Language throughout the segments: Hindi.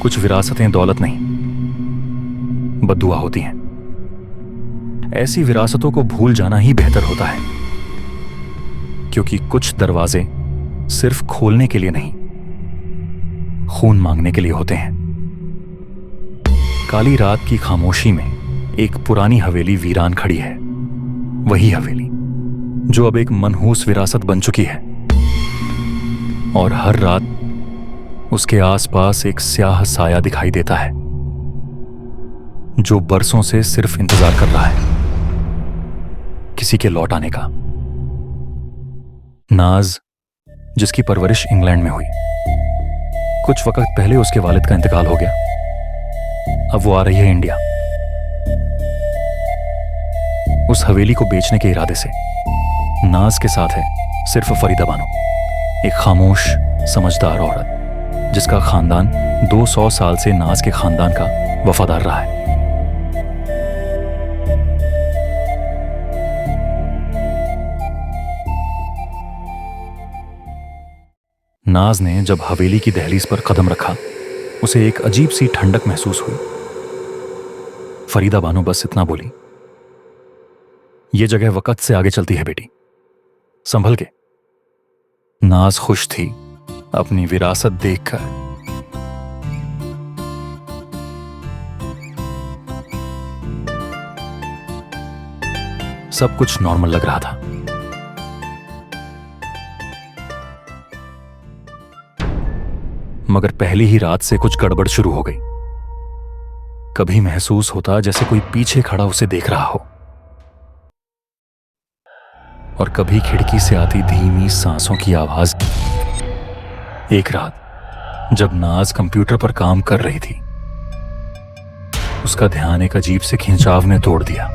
कुछ विरासतें दौलत नहीं, बद्दुआ होती हैं। ऐसी विरासतों को भूल जाना ही बेहतर होता है, क्योंकि कुछ दरवाजे सिर्फ खोलने के लिए नहीं, खून मांगने के लिए होते हैं। काली रात की खामोशी में एक पुरानी हवेली वीरान खड़ी है। वही हवेली जो अब एक मनहूस विरासत बन चुकी है, और हर रात उसके आसपास एक स्याह साया दिखाई देता है जो बरसों से सिर्फ इंतजार कर रहा है किसी के लौट आने का। नाज, जिसकी परवरिश इंग्लैंड में हुई, कुछ वक्त पहले उसके वालिद का इंतकाल हो गया। अब वो आ रही है इंडिया, उस हवेली को बेचने के इरादे से। नाज के साथ है सिर्फ फरीदा बानो, एक खामोश समझदार औरत जिसका खानदान 200 साल से नाज के खानदान का वफादार रहा है। नाज ने जब हवेली की दहलीज पर कदम रखा, उसे एक अजीब सी ठंडक महसूस हुई। फरीदा बानो बस इतना बोली, यह जगह वक्त से आगे चलती है बेटी, संभल के। नाज खुश थी अपनी विरासत देखकर। सब कुछ नॉर्मल लग रहा था। मगर पहली ही रात से कुछ गड़बड़ शुरू हो गई। कभी महसूस होता जैसे कोई पीछे खड़ा उसे देख रहा हो, और कभी खिड़की से आती धीमी सांसों की आवाज। एक रात जब नाज कंप्यूटर पर काम कर रही थी, उसका ध्यान एक अजीब से खिंचाव ने तोड़ दिया।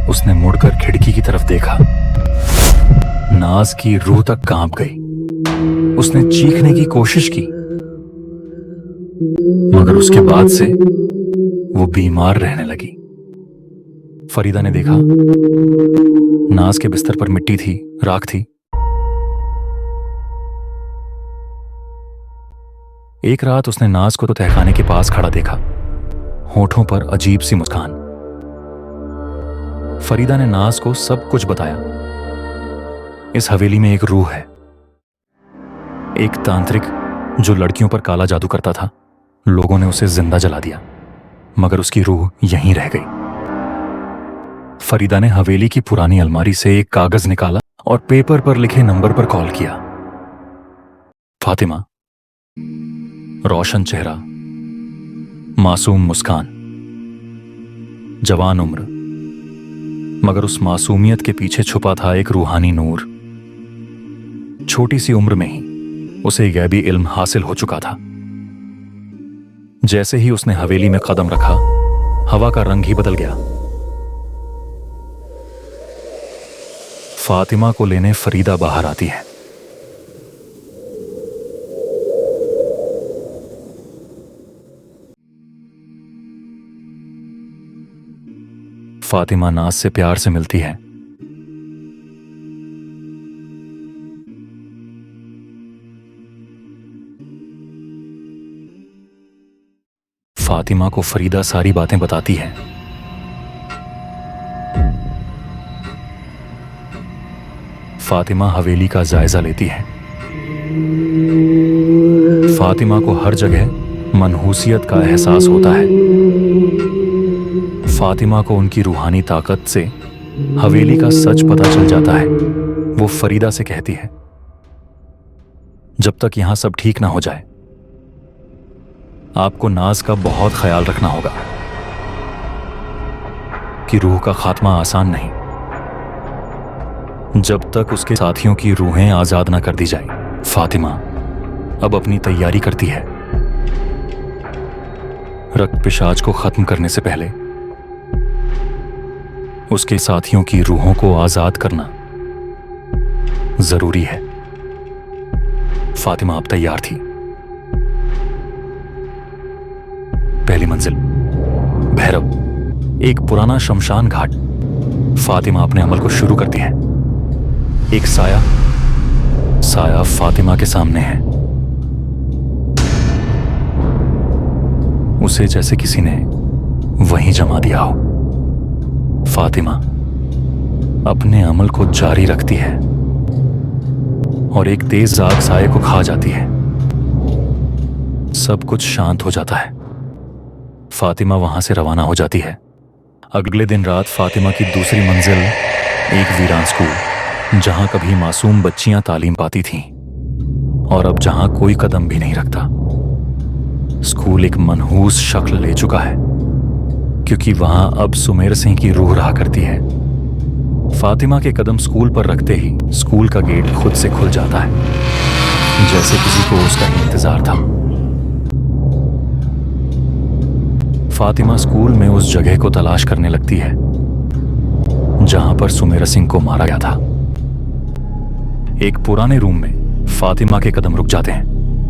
उसने मुड़कर खिड़की की तरफ देखा। नाज की रूह तक कांप गई। उसने चीखने की कोशिश की, मगर उसके बाद से वो बीमार रहने लगी। फरीदा ने देखा, नाज के बिस्तर पर मिट्टी थी, राख थी। एक रात उसने नाज को तो तहखाने के पास खड़ा देखा, होठों पर अजीब सी मुस्कान। फरीदा ने नाज को सब कुछ बताया। इस हवेली में एक रूह है, एक तांत्रिक जो लड़कियों पर काला जादू करता था। लोगों ने उसे जिंदा जला दिया, मगर उसकी रूह यहीं रह गई। फरीदा ने हवेली की पुरानी अलमारी से एक कागज निकाला और पेपर पर लिखे नंबर पर कॉल किया। फातिमा, रोशन चेहरा, मासूम मुस्कान, जवान उम्र, मगर उस मासूमियत के पीछे छुपा था एक रूहानी नूर। छोटी सी उम्र में ही उसे गैबी इल्म हासिल हो चुका था। जैसे ही उसने हवेली में कदम रखा, हवा का रंग ही बदल गया। फातिमा को लेने फरीदा बाहर आती है। फातिमा नाज से प्यार से मिलती है। फातिमा को फरीदा सारी बातें बताती है। फातिमा हवेली का जायजा लेती है। फातिमा को हर जगह मनहूसियत का एहसास होता है। फातिमा को उनकी रूहानी ताकत से हवेली का सच पता चल जाता है। वो फरीदा से कहती है, जब तक यहां सब ठीक ना हो जाए, आपको नाज का बहुत ख्याल रखना होगा कि रूह का खात्मा आसान नहीं, जब तक उसके साथियों की रूहें आजाद ना कर दी जाए। फातिमा अब अपनी तैयारी करती है। रक्त पिशाच को खत्म करने से पहले उसके साथियों की रूहों को आजाद करना जरूरी है। फातिमा अब तैयार थी। पहली मंजिल भैरव, एक पुराना शमशान घाट। फातिमा अपने अमल को शुरू करती है। एक साया फातिमा के सामने है। उसे जैसे किसी ने वहीं जमा दिया हो। फातिमा अपने अमल को जारी रखती है और एक तेज आग साये को खा जाती है। सब कुछ शांत हो जाता है। फातिमा वहां से रवाना हो जाती है। अगले दिन रात फातिमा की दूसरी मंजिल एक वीरान स्कूल, जहां कभी मासूम बच्चियां तालीम पाती थीं और अब जहां कोई कदम भी नहीं रखता। स्कूल एक मनहूस शक्ल ले चुका है, क्योंकि वहां अब सुमेर सिंह की रूह रहा करती है। फातिमा के कदम स्कूल पर रखते ही स्कूल का गेट खुद से खुल जाता है, जैसे किसी को उसका ही इंतजार था। फातिमा स्कूल में उस जगह को तलाश करने लगती है जहां पर सुमेर सिंह को मारा गया था। एक पुराने रूम में फातिमा के कदम रुक जाते हैं।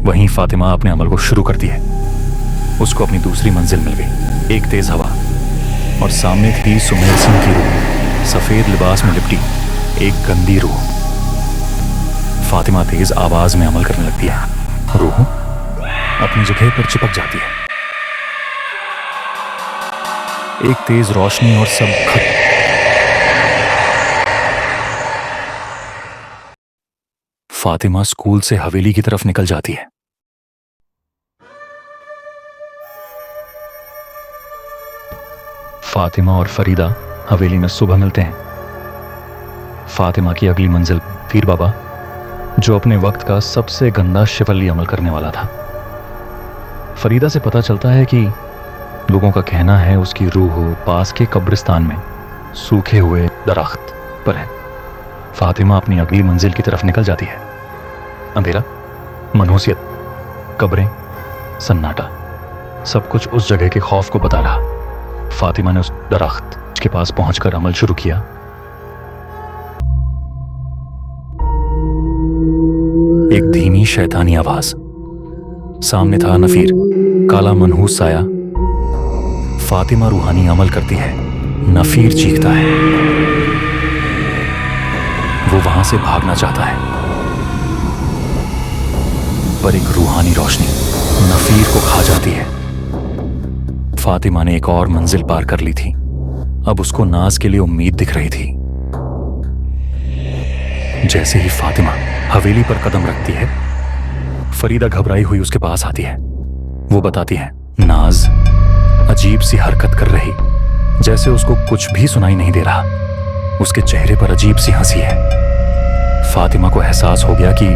वहीं फातिमा अपने अमल को शुरू करती है। उसको अपनी दूसरी मंजिल मिल गई। एक तेज हवा और सामने थी सुमेर सिंह की रूह, सफेद लिबास में लिपटी एक गंदी रूह। फातिमा तेज आवाज में अमल करने लगती है। रूह अपनी जगह पर चिपक जाती है। एक तेज रोशनी और सब खत्म। फातिमा स्कूल से हवेली की तरफ निकल जाती है। फातिमा और फरीदा हवेली में सुबह मिलते हैं। फातिमा की अगली मंजिल पीर बाबा, जो अपने वक्त का सबसे गंदा शिफली अमल करने वाला था। फरीदा से पता चलता है कि लोगों का कहना है उसकी रूह पास के कब्रिस्तान में सूखे हुए दरख्त पर है। फातिमा अपनी अगली मंजिल की तरफ निकल जाती है। अंधेरा, मनहूसियत, कब्रें, सन्नाटा, सब कुछ उस जगह के खौफ को बता रहा। फातिमा ने उस दरख्त के पास पहुंचकर अमल शुरू किया। एक धीमी शैतानी आवाज। सामने था नफीर, काला मनहूस साया। फातिमा रूहानी अमल करती है। नफीर चीखता है। वो वहां से भागना चाहता है, पर एक रूहानी रोशनी नफीर को खा जाती है। फातिमा ने एक और मंजिल पार कर ली थी। अब उसको नाज के लिए उम्मीद दिख रही थी। जैसे ही फातिमा हवेली पर कदम रखती है, फरीदा घबराई हुई उसके पास आती है। वो बताती है, नाज अजीब सी हरकत कर रही, जैसे उसको कुछ भी सुनाई नहीं दे रहा। उसके चेहरे पर अजीब सी हंसी है। फातिमा को एहसास हो गया कि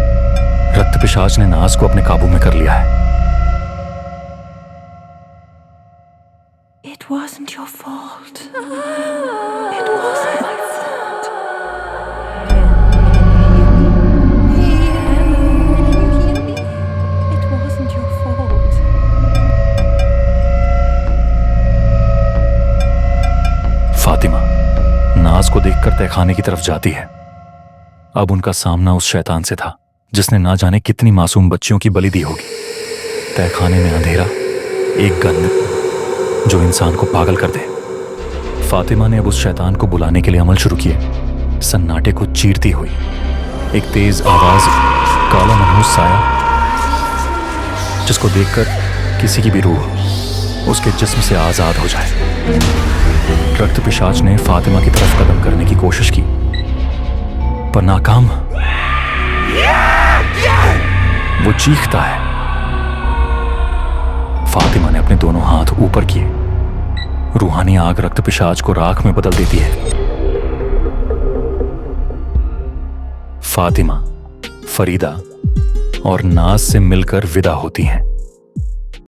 रक्त पिशाच ने नाज को अपने काबू में कर लिया है। It wasn't your fault. It wasn't my fault. Can you hear me? It wasn't your fault. Fatima नाज को देखकर तहखाने की तरफ जाती है। अब उनका सामना उस शैतान से था जिसने ना जाने कितनी मासूम बच्चियों की बलि दी होगी। तहखाने में अंधेरा, एक गंध जो इंसान को पागल कर दे। फातिमा ने अब उस शैतान को बुलाने के लिए अमल शुरू किए। सन्नाटे को चीरती हुई एक तेज आवाज, काला मनहूस साया, जिसको देखकर किसी की भी रूह उसके जिस्म से आजाद हो जाए। रक्त पिशाच ने फातिमा की तरफ कदम करने की कोशिश की, पर नाकाम। वो चीखता है। फातिमा ने अपने दोनों हाथ ऊपर किए। रूहानी आग रक्त पिशाच को राख में बदल देती है। फातिमा, फरीदा और नाज से मिलकर विदा होती हैं।